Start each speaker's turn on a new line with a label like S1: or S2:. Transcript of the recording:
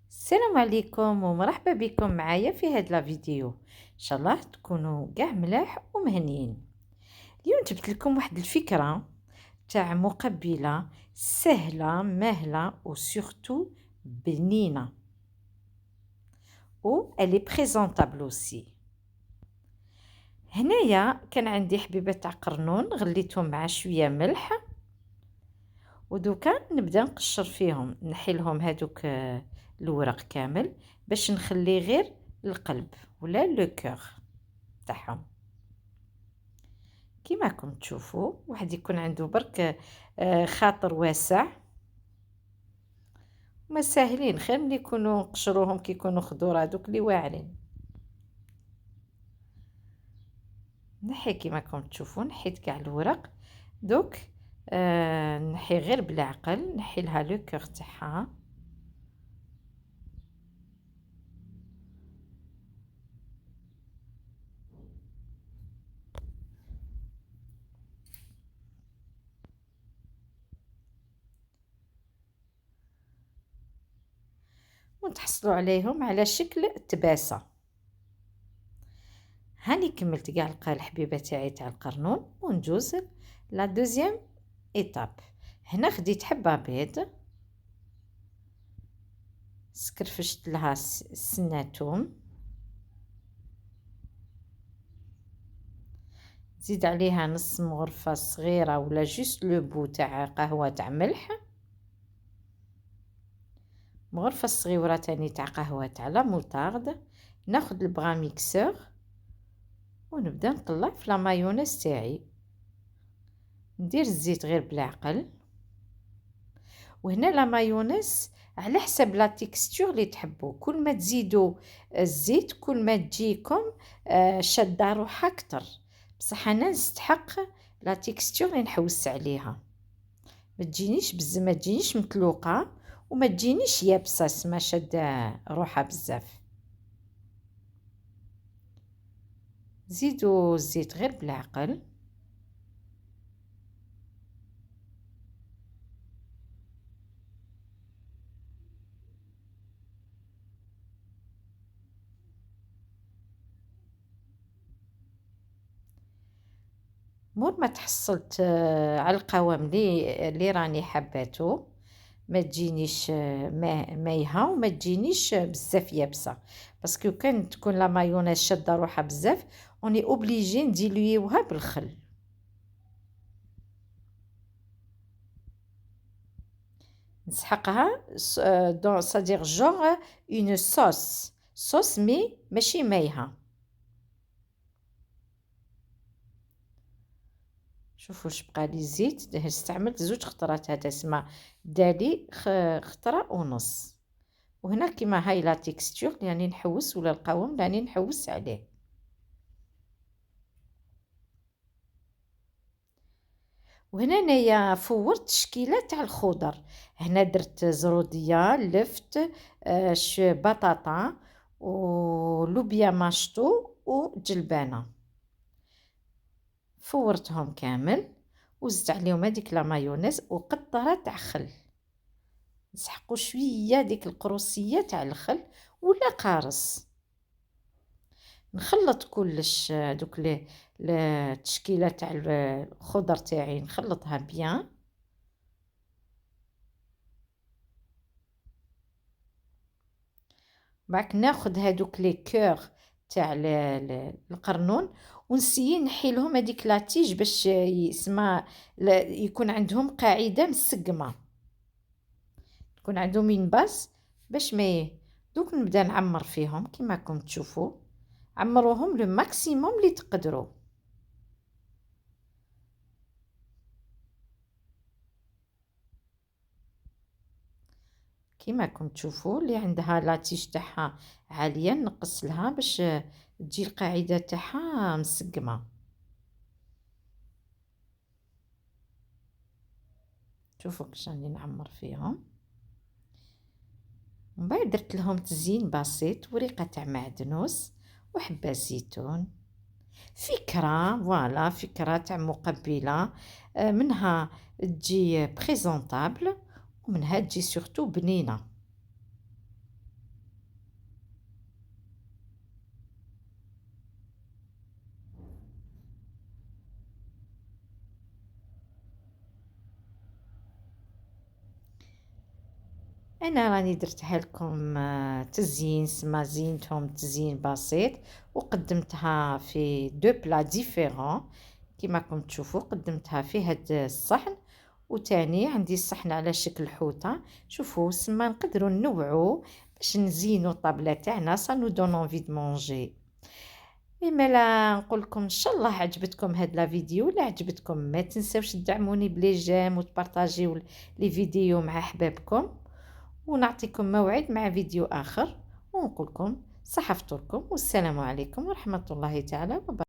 S1: السلام عليكم ومرحبا بكم معايا في هاد لا فيديو. ان شاء الله تكونوا كاع ملاح ومهنيين. اليوم جبت لكم واحد الفكره تاع مقبله سهله ماهله وسورتو بنينه و الي بريزونطابل اوسي. هنايا كان عندي حبيبه تاع قرنون غليتهم مع شويه ملح، ودوكا نبدا نقشر فيهم، نحي لهم هذوك الورق كامل باش نخلي غير القلب ولا لو كور تاعهم. كيما راكم تشوفوا واحد يكون عنده برك خاطر واسع، ما ساهلين خير ملي يكونوا نقشروهم كي يكونوا خضور هذوك اللي واعرين. نحي كيما راكم تشوفوا، نحيت كاع الورق. دوك نحي غير بالعقل، نحي لها لو كور تاعها. ونتحصلوا عليهم على شكل تباسه. هاني كملت كاع الحبيبه تاعي تاع القرنون، وندوز لا دوزيام ايطاب. هنا خديت حبه بيض، سكرفشت لها سناتوم، زيد عليها نص مغرفه صغيره ولا جوست لو بو تاع قهوه تاع ملح، مغرفه صغيره تاني تاع قهوه تاع لا موطارد. ناخذ البغا ميكسور ونبدا نطلع في لا مايونيز تاعي. ندير الزيت غير بالعقل. وهنا لا مايونيز على حسب لا تيكستور اللي تحبوا، كل ما تزيدوا الزيت كل ما تجيكم شاده روحها اكثر. بصح انا نستحق لا تيكستور اللي نحوس عليها، ما تجينيش بزاف، ما تجينيش متلوقه وما تجينيش يابسه سما شاده روحها بزاف. زيدوا الزيت غير بالعقل. مور ما تحصلت على القوام اللي راني حباته، ما تجينيش مايهه وما تجينيش بزاف يابسه، باسكو كان تكون لا مايونيز شاده روحها بزاف اوني اوبليجي نديلويوها بالخل. نسحقها دون صادير جونغ اون صوص مي ماشي مايهه. شوفوا واش بقى لي زيت، استعملت 2 خطرات، هذا اسمه دالي خطره ونص. وهنا كيما هاي لا تيكستور يعني نحوس، ولا القوام يعني نحوس عليه. وهنا انايا فورت تشكيله تاع الخضر. هنا درت زروديه، لفت، بطاطا ولوبيا ماشطو وجلبانه. فورتهم كامل وزدت عليهم هذيك لا مايونيز وقطره تاع خل. نسحقوا شويه ديك القروصيه تاع الخل ولا قارص. نخلط كلش دوك التشكيله تاع الخضر تاعي، نخلطها بيان. بعد ناخذ هذوك لي كور تاع القرنون ونسيي نحي لهم هذيك لاتيج باش يسمى يكون عندهم قاعده مسقمه، تكون عندهم ينباس باش ما دوك نبدا نعمر فيهم كيما راكم تشوفوا. عمروهم لو ماكسيموم اللي تقدروا. كيما راكم تشوفوا اللي عندها لاتيج تاعها عاليه نقص لها باش تجي القاعده تاعها مسقمه. شوفوا كيفاش راني نعمر فيهم. ومن بعد درت لهم تزيين بسيط، وريقه تاع معدنوس وحبه زيتون. فكره فوالا، فكره تاع مقبله منها تجي بريزونطابل ومنها تجي سورتو بنينه. انا راني درتها لكم تزيين، سما زينتهم تزيين بسيط، وقدمتها في دو بلا ديفيرون كيما راكم تشوفوا. قدمتها في هاد الصحن، وتاني عندي الصحن على شكل حوته. شوفوا سما نقدروا نوعوا باش نزينوا الطابله تاعنا سا نو دون انفي دو مونجي. اما لا نقول لكم ان شاء الله عجبتكم هاد لا فيديو. لا عجبتكم ما تنساوش تدعموني بلي جيم وتبارطاجيو لي فيديو مع احبابكم، ونعطيكم موعد مع فيديو آخر، ونقولكم صحة فطوركم، والسلام عليكم ورحمة الله تعالى وبركاته.